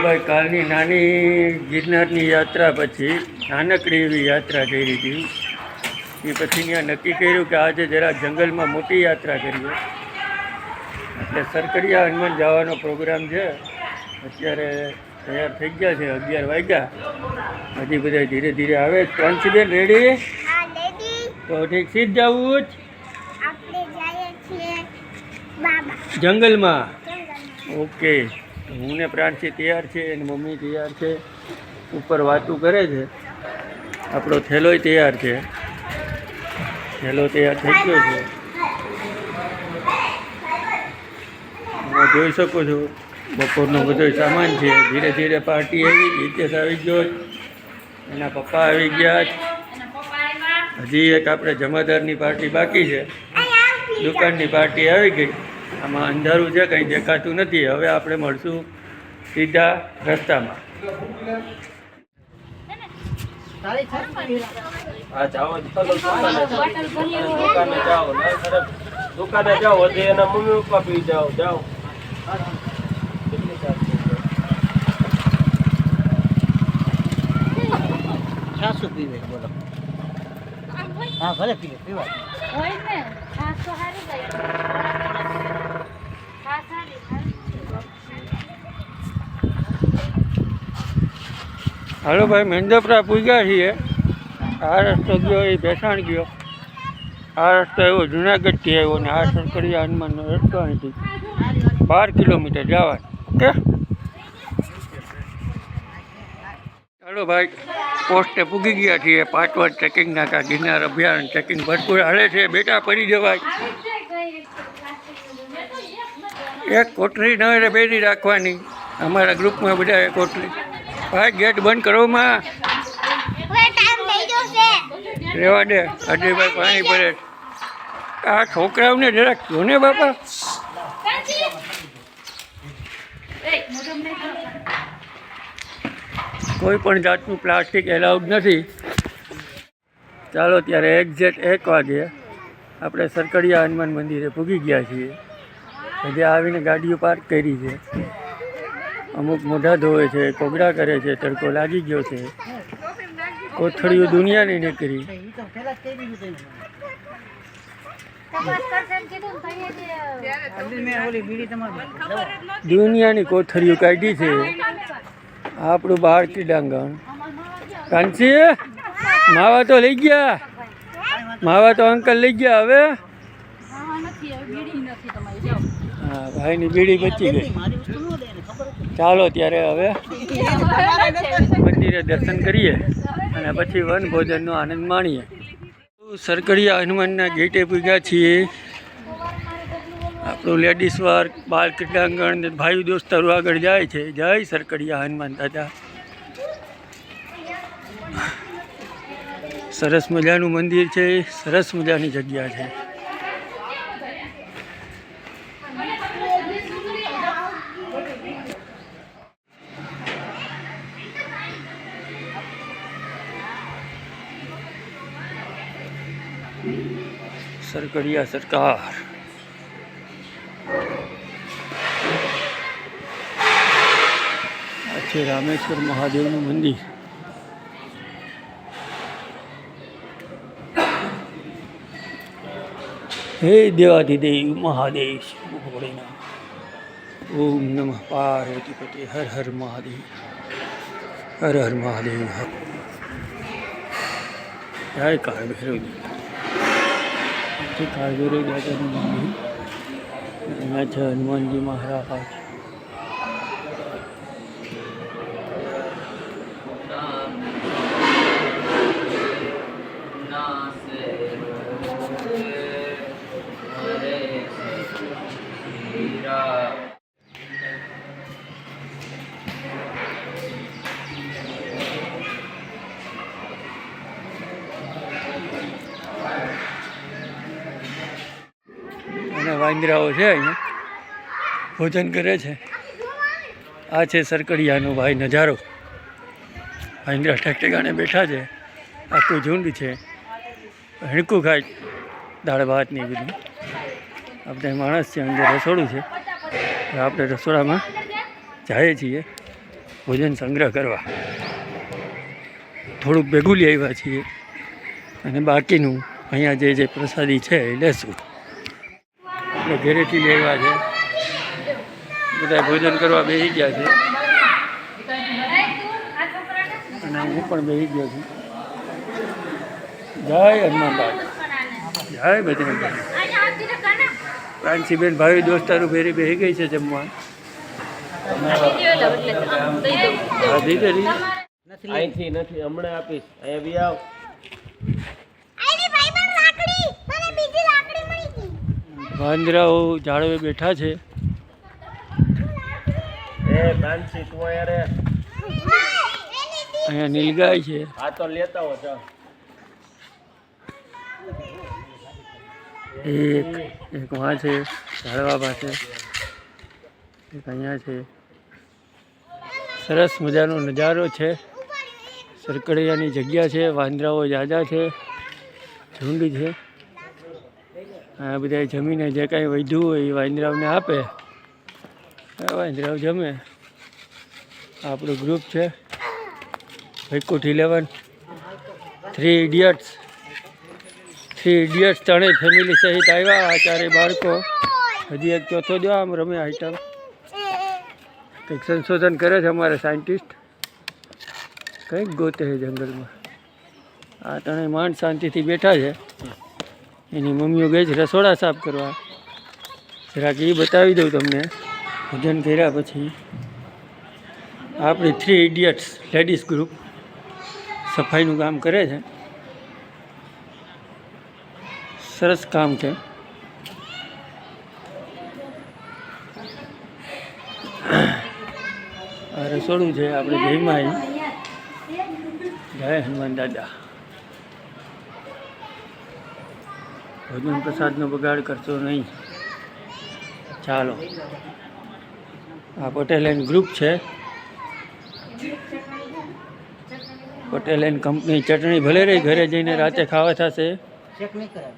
ભાઈ કાલની નાની ગિરનારની યાત્રા પછી નાનકડી એવી યાત્રા કરી હતી. એ પછી ત્યાં નક્કી કર્યું કે આજે જરા જંગલમાં મોટી યાત્રા કરીએ. એટલે સરકડિયા હનુમાન જવાનો પ્રોગ્રામ છે. અત્યારે તૈયાર થઈ ગયા છે, 11 વાગ્યા. હજી બધા ધીરે ધીરે આવે. પ્રાંશીબેન રેડી? તો ઠીક, સીધ જવું જ જંગલમાં. ઓકે, હું ને પ્રાંશી તૈયાર છે અને મમ્મી તૈયાર છે. ઉપર વાતું કરે છે. આપણો થેલોય તૈયાર છે. થેલો તૈયાર થઈ ગયો છે. તમે જોઈ શકો છો બપોરનો બધો સામાન છે. ધીરે ધીરે પાર્ટી આવી. હિતેશ આવી ગયો, એના પપ્પા આવી ગયા. હજી એક આપણે જમાદારની પાર્ટી બાકી છે. દુકાનની પાર્ટી આવી ગઈ. આમાં અંધારું છે, કંઈ દેખાતું નથી. હવે આપણે મળશું સીધા રસ્તામાં. હા, જાઓ દુકાને જાઓ, હજી એના મમ્મી પપ્પા પી જાઓ. છાસું પીવે બોલો. હા ભલે પીવે, પીવા હોય ને. છાસ તો હારી ગઈ. છાસ હારી. હાલો ભાઈ, મેંદપરા પૂગ્યા છીએ. આ રસ્તો ગયો એ ભેસાણ ગયો. આ રસ્તો એવો જુનાગઢથી આવ્યો ને આ સરકડિયા હનુમાનનો રસ્તો અહીંથી 12 કિલોમીટર જવાનું. ઓકે, ચાલો ભાઈ, પોસ્ટે પૂગી ગયા છીએ. 5 વાર ચેકિંગ નાકા. ગિરનાર અભિયાન ચેકિંગ ભરપૂર હાલે છે. બેટા પડી જવાય. એક કોટરી નવે બેરી રાખવાની. અમારા ગ્રુપમાં બધા એક કોટરી. ભાઈ ગેટ બંધ કરો માં. રેવા દે, અજયભાઈ પાણી ભરે. આ છોકરાઓને જરાક જો ને બાપા. કોઈ પણ જાતનું પ્લાસ્ટિક એલાઉડ નથી. ચાલો, ત્યારે એક્ઝેક્ટ 1 વાગે આપણે સરકડિયા હનુમાન મંદિરે પૂગી ગયા છીએ. હજી આવીને ગાડીઓ પાર્ક કરી છે. અમુક મોઢા ધોવે છે, કોગળા કરે છે. તડકો લાગી ગયો છે. કોથળીઓ દુનિયાની નીકળી. દુનિયાની કોથળીઓ કાઢી છે. આપણું બહાર ડાંગણ. કાંચી માવા તો લઈ ગયા. માવા તો અંકલ લઈ ગયા. હવે હા, ભાઈની બીડી બચી ગઈ. ચાલો ત્યારે હવે મંદિરે દર્શન કરીએ અને પછી વનભોજનનો આનંદ માણીએ. સરકડિયા હનુમાનના ગેટે પૂગ્યા છીએ. આપણું લેડીઝ વર્ક, બાળ ક્રીડાંગણ, ભાઈ દોસ્તારો આગળ જાય છે. જય સરકડિયા હનુમાન દાદા. સરસ મજાનું મંદિર છે. સરસ મજાની જગ્યા છે. સરકડિયા સરકાર. આ છે રામેશ્વર મહાદેવનું મંદિર. હે દેવાધિદેવ મહાદેવ ભોળેનાથ. ઓમ નમઃ પાર્વતી પતે. હર હર મહાદેવ. હર હર મહાદેવ. જય કાળ ભૈરવ. કાળ ભૈરવ દાદાનું મંદિર. અહીંયા છે હનુમાનજી મહારાજ. અને વાંદરાઓ છે અહીંયા ભોજન કરે છે. આ છે સરકડિયાનો ભાઈ નજારો. વાંદરા ઠેકઠેકાણે બેઠા છે. આખું ઝુંડ છે. હિણકું ખાય દાળ ભાત ને બધું. આપણે માણસ છે, અંદર રસોડું છે. આપણે રસોડામાં જઈએ છીએ. ભોજન સંગ્રહ કરવા થોડુંક ભેગું લઈ આવ્યા છીએ અને બાકીનું અહીંયા જે પ્રસાદી છે એ લેશું. આપણે ઘરેથી લઈ આવ્યા છે, બધા ભોજન કરવા બેસી ગયા છે અને હું પણ બેસી ગયો છું. જય હનુમાન બાબા, જય બજરંગ બલી. પ્રાંસીબેન ભાઈ દોસ્તારું ફેરી બેસી ગઈ છે જમવા. અહીંથી નથી, હમણાં આપીશ. અહીંયા બી આવ. વાંદરાઓ ઝાડવે બેઠા છે. એ પ્રાંસી તું અહીંયા રે. અહીંયા નીલગાય છે. આ તો લેતા હો જા. એક વાં છે ઝાડવા પાસે, એક અહીંયા છે. સરસ મજાનો નજારો છે. સરકડિયાની જગ્યા છે, વાંદરાઓ જાજા છે, ઝુંડ છે. આ બધા જમીને જે કાંઈ વધ્યું હોય એ વાંદરાઓને આપે, વાંદરાઓ જમે. આપણું ગ્રુપ છે વૈકુંઠ 11, 3 ઇડિયટ્સ. 3 ઇડિયટ્સ ત્રણેય ફેમિલી સહિત આવ્યા. આ ચારે બાળકો, હજી એક ચોથો જો આમ રમે આઈટમ. કંઈક સંશોધન કરે છે અમારે સાયન્ટિસ્ટ, કંઈક ગોતે છે જંગલમાં. આ ત્રણેય માંડ શાંતિથી બેઠા છે. એની મમ્મીઓ ગઈ છે રસોડા સાફ કરવા. જરાક એ બતાવી દઉં તમને. ભોજન કર્યા પછી આપણી 3 ઇડિયટ્સ લેડીઝ ગ્રુપ સફાઈનું કામ કરે છે. સરસ કામ છે. આ રસોડું છે આપણે જયમાં. જય હનુમાન દાદા. ભોજન પ્રસાદનો બગાડ કરશો નહીં. ચાલો, આ પટેલ એન્ડ ગ્રુપ છે. પટેલ એન્ડ કંપની ચટણી ભલે રહી, ઘરે જઈને રાતે ખાવા થશે. ચેક નહીં કરે.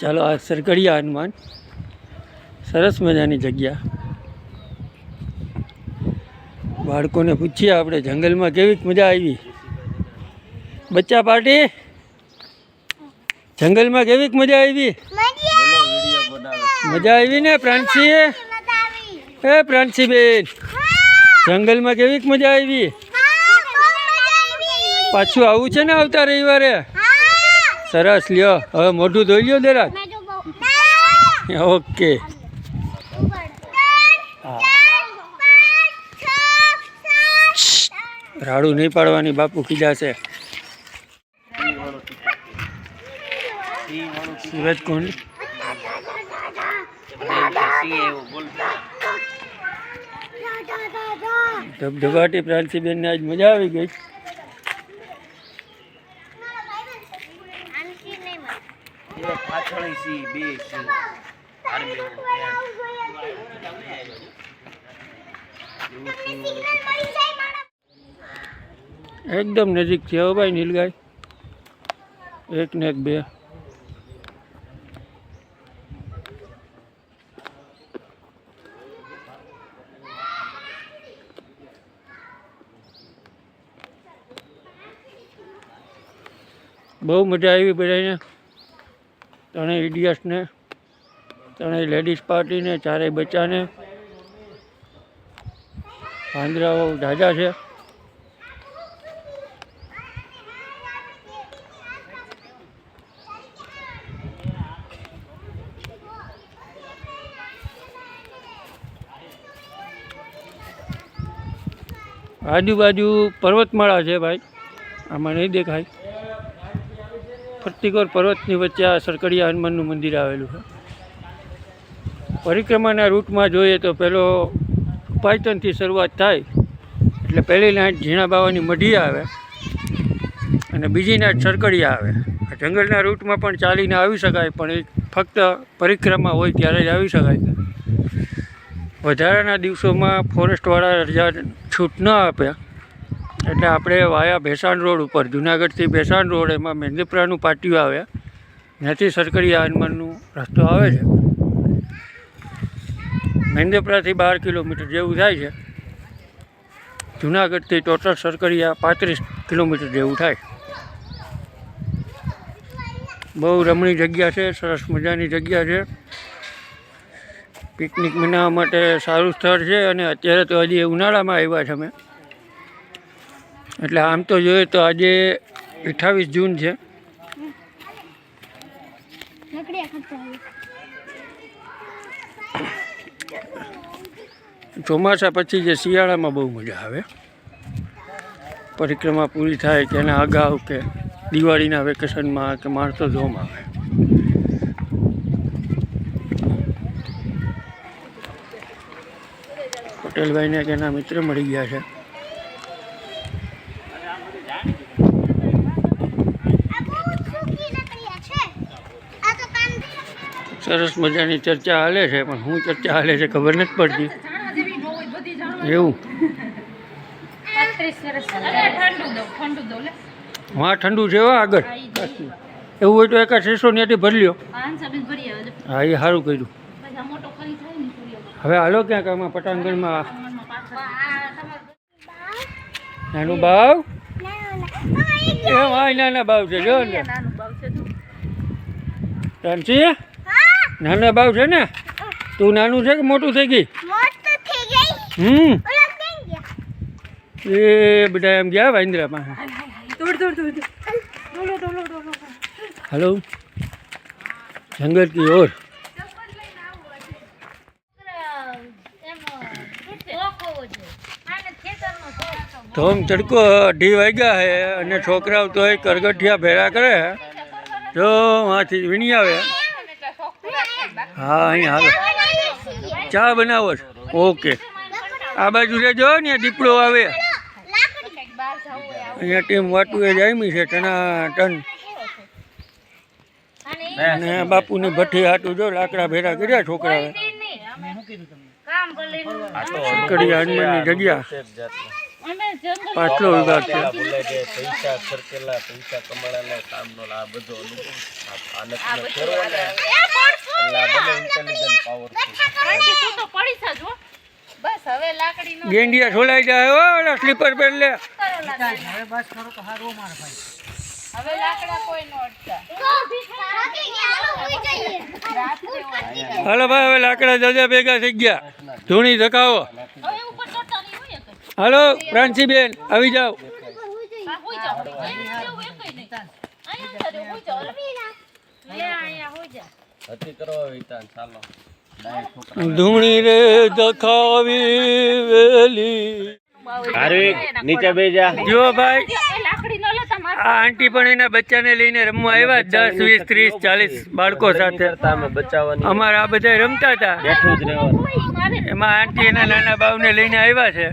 ચાલો, આ સરકડિયા હનુમાન, સરસ મજાની જગ્યા. બાળકોને પૂછીએ આપણે જંગલમાં કેવીક મજા આવી. બચ્ચા પાર્ટી, જંગલમાં કેવીક મજા આવી? મજા આવી ને પ્રાંસી? એ પ્રાંસી બેન, જંગલમાં કેવીક મજા આવી? પાછું આવું છે ને આવતા રવિવારે? સરસ, લ્યો હવે મોઢું ધોઈ લ્યો જરાક. ઓકે. રાડું નહીં પાડવાની, બાપુ ખીજાશે. સુરજકુંડ ધબધબાટી. પ્રાંસીબેનને આજ મજા આવી ગઈ. એકદમ નજીક છે હો ભાઈ નીલગાય. એક ને એક બે. બહુ મજા આવી બધાને. ત્રણેય ઇડિયટ્સને, ત્રણેય લેડીઝ પાર્ટીને, ચારેય બચ્ચાને. વાંદરાઓ ઝાઝા છે. આજુબાજુ પર્વતમાળા છે ભાઈ, આમાં નહીં દેખાય. ફરતીકોર પર્વતની વચ્ચે આ સરકડિયા હનુમાનનું મંદિર આવેલું છે. પરિક્રમાના રૂટમાં જોઈએ તો પેલો પાયતનથી શરૂઆત થાય, એટલે પહેલી નાઈટ ઝીણા બાવાની મઢી આવે અને બીજી નાઈટ સરકડિયા આવે. જંગલના રૂટમાં પણ ચાલીને આવી શકાય, પણ એ ફક્ત પરિક્રમા હોય ત્યારે જ આવી શકાય. વધારાના દિવસોમાં ફોરેસ્ટવાળા રજા છૂટ ન આપે, એટલે આપણે વાયા ભેસાણ રોડ ઉપર, જુનાગઢથી ભેસાણ રોડ, એમાં મેંદપરાનું પાટિયું આવે, ત્યાંથી સરકડિયા હનુમાનનું રસ્તો આવે છે. મેંદરપરાથી 12 કિલોમીટર જેવું થાય છે. જુનાગઢથી ટોટલ સરકરિયા 35 કિલોમીટર જેવું થાય. બહુ રમણીય જગ્યા છે, સરસ મજાની જગ્યા છે. પિકનિક મનાવવા માટે સારું સ્થળ છે. અને અત્યારે તો હજી ઉનાળામાં આવ્યા છે અમે, એટલે આમ તો જોઈએ તો આજે 28 જૂન છે. ચોમાસા પછી જે શિયાળામાં બહુ મજા આવે. પરિક્રમા પૂરી થાય કે એના અગાઉ કે દિવાળીના વેકેશનમાં કે માણસો જોવામાં આવે. પટેલભાઈને કે એના મિત્ર મળી ગયા છે. સરસ મજાની ચર્ચા હાલે છે, પણ શું ચર્ચા હાલે છે ખબર નથી પડતી. એવું હા, ઠંડુ છે હો આગળ. એવું હોય તો એકાદ 600 ત્યાંથી ભરી લ્યો. હા, એ સારું કર્યું. હવે હાલો ક્યાંક આમાં પટાંગણમાં. નાનું બાવ એમ આ નાના બાવ છે જો ને રાંચી, નાના બાવ છે ને. તું નાનું છે કે મોટું થઈ ગઈ? એ બધા એમ ગયા વાંદરામાં. हेलो जंगल की ओर तो हम तड़को 2:30 वाग्या है અને છોકરાઓ તો એ કરગઠિયા ભેરા કરે જો માંથી વીણી આવે. હા, અહીં હાલો ચા બનાવો છો? ઓકે, આ બાજુ રહેજો ને દીપડો આવે. અહીંયા ટીમ વાટુએ જામી છે ટના ટન. અને બાપુની ભઠ્ઠી હાટું જો લાકડા ભેરા કર્યા છોકરાએ. સરકડી હનુમાનની જગ્યા પાછલો વિભાગ છે. પૈસા ખર્ચેલા, પૈસા કમાડેલા કામનો આ બધો ગેંડિયા છોલાઈ જાય હો, સ્લીપર પહેર લે. હાલો ભાઈ, હવે લાકડા દાદા ભેગા થઈ ગયા. ધૂણી ધકાવો. હાલો પ્રાંસીબેન આવી જાઓ. ધૂણી રે ધકાવી વેલી. નીચે બેજા જો ભાઈ, આ આંટી પણ એના બચ્ચાને લઈને રમવા આવ્યા. 10, 20, 30, 40 બાળકો સાથે અમારા આ બધા રમતા હતા. એમાં આંટી એના નાના બાવને લઈને આવ્યા છે.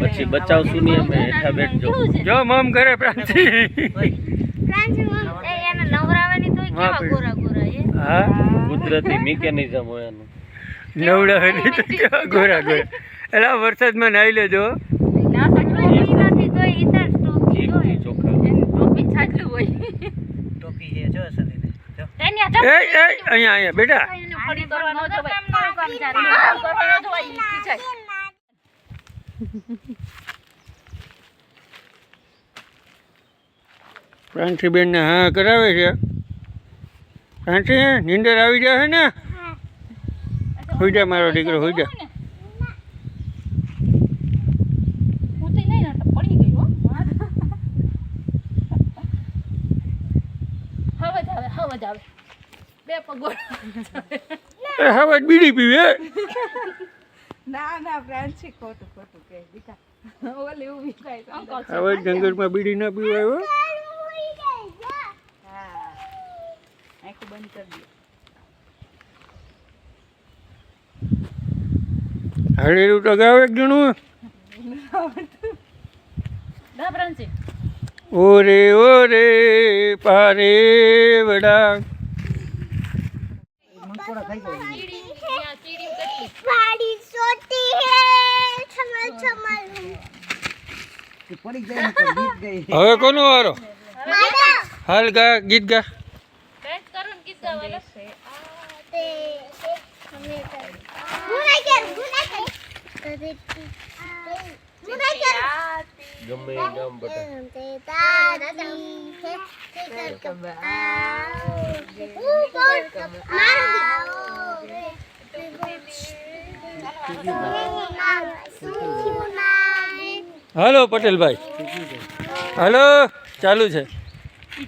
પછી બચાવશું નહીં અમે, હેઠા બેઠજો. જો મમ ઘરે પ્રાંતિ. હા, કુદરતી મિકેનિઝમ હોય એનું. નવડાવે નહીં તો કેવા ગોરા ગોરા. એલા વરસાદમાં નાહી લેજો. અહીંયા બેટા. પ્રાંતિબેન ને હા કરાવે છે. પ્રાંતિ નીંદર આવી જાય ને? હોઈ જા મારો દીકરો, હોઈ જા. હવે બીડી પીવે. ના ના પ્રાંતિ ખોટું ખોટું કે બેટા ઓલે ઊભી થાય હવે જંગલમાં બીડી ના પીવાય. હા, આંખો બંધ કરી દે. હળેલું તો ગાવ એક જણું. ઓરે ઓરે પારે વડા. હવે કોનો વારો? હાલ ગા, ગીત ગા. ગમે એ ગામ બટા હાલો પટેલભાઈ, હાલો ચાલુ છે.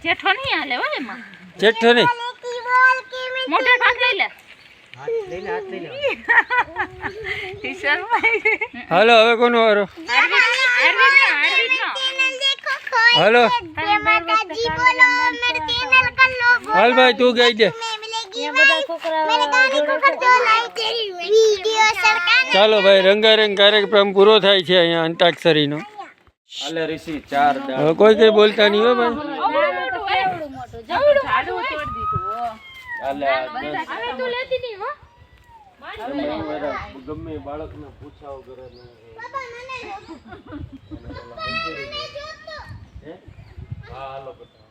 જેઠો નહીં હાલે હો એમાં. જેઠો નહીં, મોટો ભાગ લઈ લે. હાલો હવે કોનો વારો? હાલો હાલ ભાઈ તું ગઈ દે. ચાલો ભાઈ રંગારંગ કાર્યક્રમ પૂરો થાય છે અહીંયા અંતાક્ષરીનો. આલે ઋષિ 4 દાળ હવે કોઈ કઈ બોલતા નહીં હો ભાઈ. આલે ગમે બાળકને પૂછાવ કરે ને હા હાલો બટા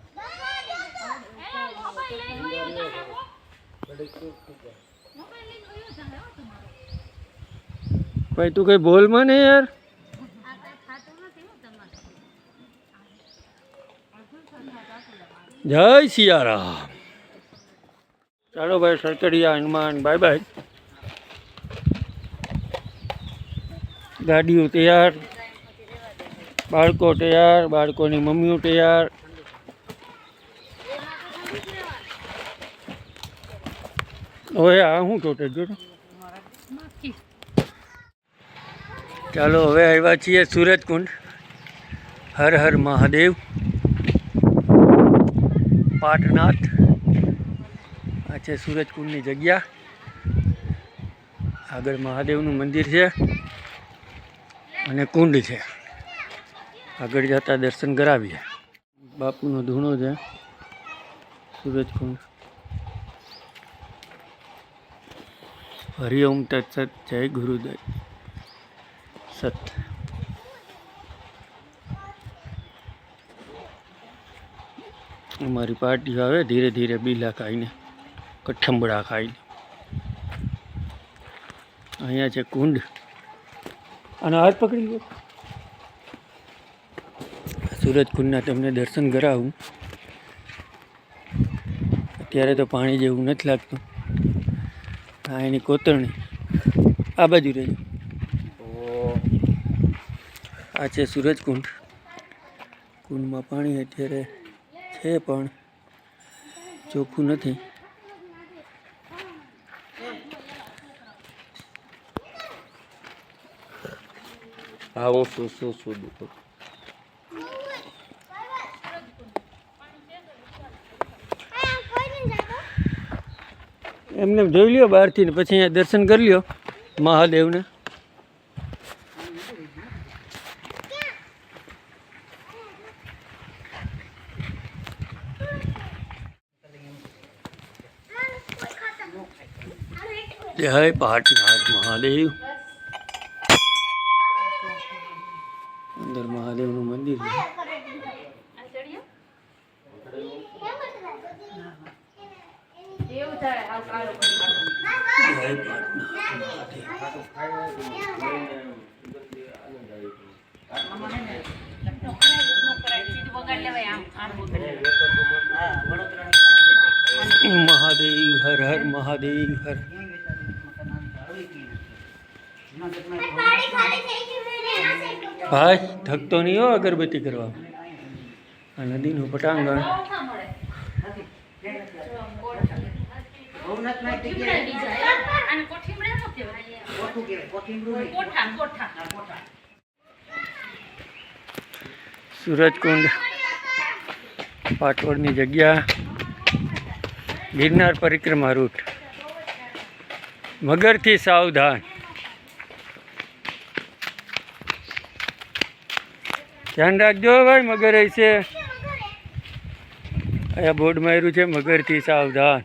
ભાઈ તું કઈ બોલ મને યાર. જય સિયારામ. ચાલો ભાઈ સરકડિયા હનુમાન બાય બાય. ગાડીઓ તૈયાર, બાળકો તૈયાર, બાળકોની મમ્મીઓ તૈયાર. હવે આ શું ટોટે જો. ચાલો હવે આવ્યા છીએ સૂરજકુંડ. હર હર મહાદેવ પાટનાથ. આ છે સૂરજકુંડની જગ્યા. આગળ મહાદેવનું મંદિર છે અને કુંડ છે. આગળ જતા દર્શન કરાવીએ. બાપુનો ધૂણો છે સૂરજકુંડ. હરિઓમ તત્સત. જય ગુરુદેવ સત. અમારી પાર્ટી આવે ધીરે ધીરે બીલા ખાઈને, કઠંબડા ખાઈને. અહીંયા છે કુંડ અને હાથ પકડી લો. સૂરજકુંડના તમને દર્શન કરાવું. અત્યારે તો પાણી જેવું નથી લાગતું. આ એની કોતરણી. આ બાજુ રહેજો. આ છે સૂરજકુંડ. કુંડમાં પાણી અત્યારે છે પણ ચોખ્ખું નથી. હા હું શું દુખો એમને જોઈ લ્યો બહારથી ને પછી અહીંયા દર્શન કરી લ્યો મહાદેવને. જય પાટનાથ મહાદેવ. અંદર મહાદેવનું મંદિર છે. મહાદેવ હર હર મહાદેવ હર. ભાઈ થકતો નહીં હો અગરબત્તી કરવા. આ નદીનું પટાંગણ. સૂરજકુંડ પાટોળની જગ્યા. ગિરનાર પરિક્રમા રૂટ. મગરથી સાવધાન. ધ્યાન રાખજો ભાઈ, મગર હશે. અહીંયા બોર્ડ માર્યું છે મગરથી સાવધાન.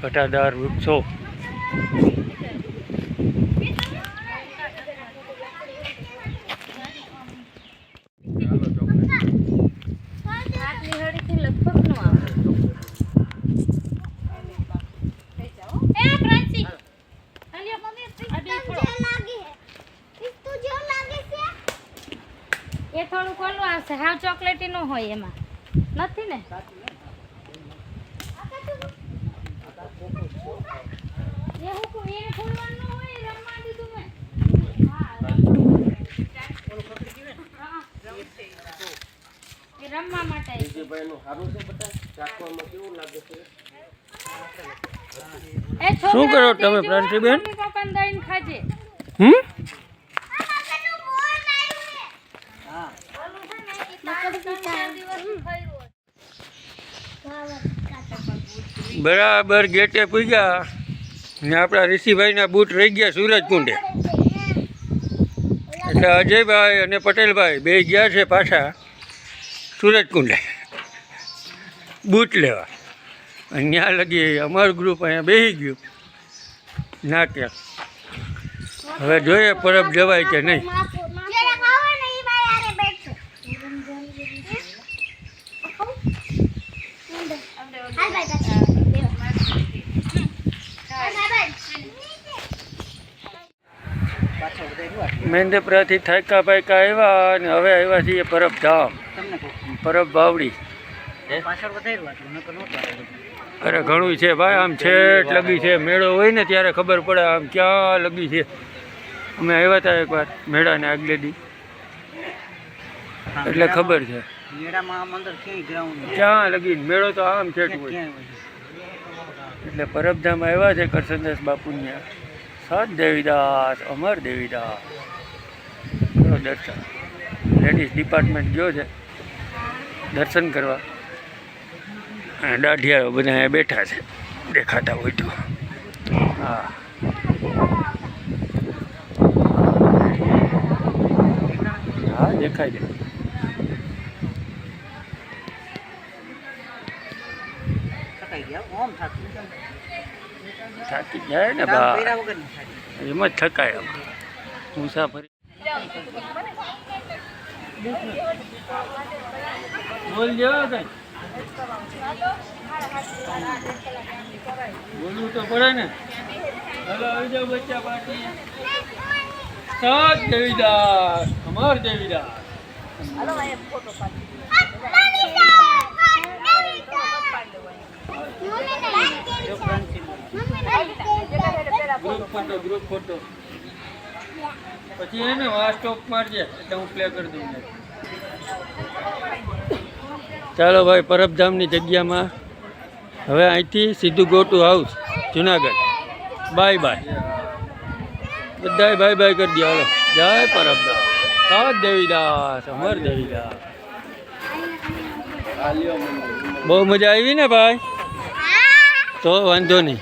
ઘટાદાર વૃક્ષો. પછી હાવ ચોકલેટી નો હોય એમાં નથી ને એ હુકમ એ ખોલવાનું હોય રમવા દીધું મેં એ રમવા માટે ભાઈનું સારું છે બેટા ચાખવામાં કેવું લાગે છે એ છોકરા શું કરો તમે, પ્રાંતિબેન? મમ્મી પપ્પાને દઈને ખાજે હમ હા બરાબર ગેટે પૂગ્યા ને આપણા ઋષિભાઈના બૂટ રહી ગયા સૂરજકુંડે, એટલે અજયભાઈ અને પટેલભાઈ બે ગયા છે પાછા સૂરજકુંડે બૂટ લેવા. અને ત્યાં લગી અમારું ગ્રુપ અહીંયા બેસી ગયું નાટ્ય. હવે જોઈએ પરબ જવાય કે નહીં. મેંદેપરાથી થાયકા પાયકા આવ્યા અને હવે આવ્યા છીએ પરબ ધામ, તમને કહું પરબ બાવડી. પાછળ વધાર્યું આટલું નકર નહોતું આટલું. અરે ઘણું છે ભાઈ, આમ છેટ લગી છે. મેળો હોય ને ત્યારે ખબર પડે આમ ક્યાં લગી છે. અમે આવ્યા હતા એકવાર મેળાને આગલે દી, એટલે ખબર છે મેળામાં આમ અંદર ક્યાંય ગ્રાઉન્ડ ક્યાં લગી મેળો તો આમ છેટ હોય. ક્યાંય હોય એટલે પરબધામ આવ્યા છે કરસનદાસ બાપુને, સત દેવીદાસ, અમર દેવીદાસ. કરો દર્શન. લેડીઝ ડિપાર્ટમેન્ટ ગયો છે દર્શન કરવા, અને દાઢિયાઓ બધા અહીંયા બેઠા છે, દેખાતા હોય તો. હા હા દેખાય છે. થકાઈ ગયા ઓમ થાકી થાકી જાય ને કામ બા, કર્યા વગર નહીં થાકી. એમ જ થકાય આમ મુસાફરી. બોલ જેવા કઈ બોલવું તો પડે ને. હલો આવી જાઓ બચ્ચા પાર્ટી. સત દેવીદાસ, અમર દેવીદાસ. ગ્રુપ ફોટો પછી એને આ સ્ટોપ મારજે એટલે હું પ્લે કરી દઉં. ચાલો ભાઈ, પરબધામની જગ્યામાં હવે અહીંથી સીધું go to house Junagadh. Bye bye બધાય બાય બાય કરી દો. હાલો જય પરબધામ, સત દેવીદાસ, અમર દેવીદાસ. બહુ મજા આવી ને ભાઈ? તો વાંધો નહીં.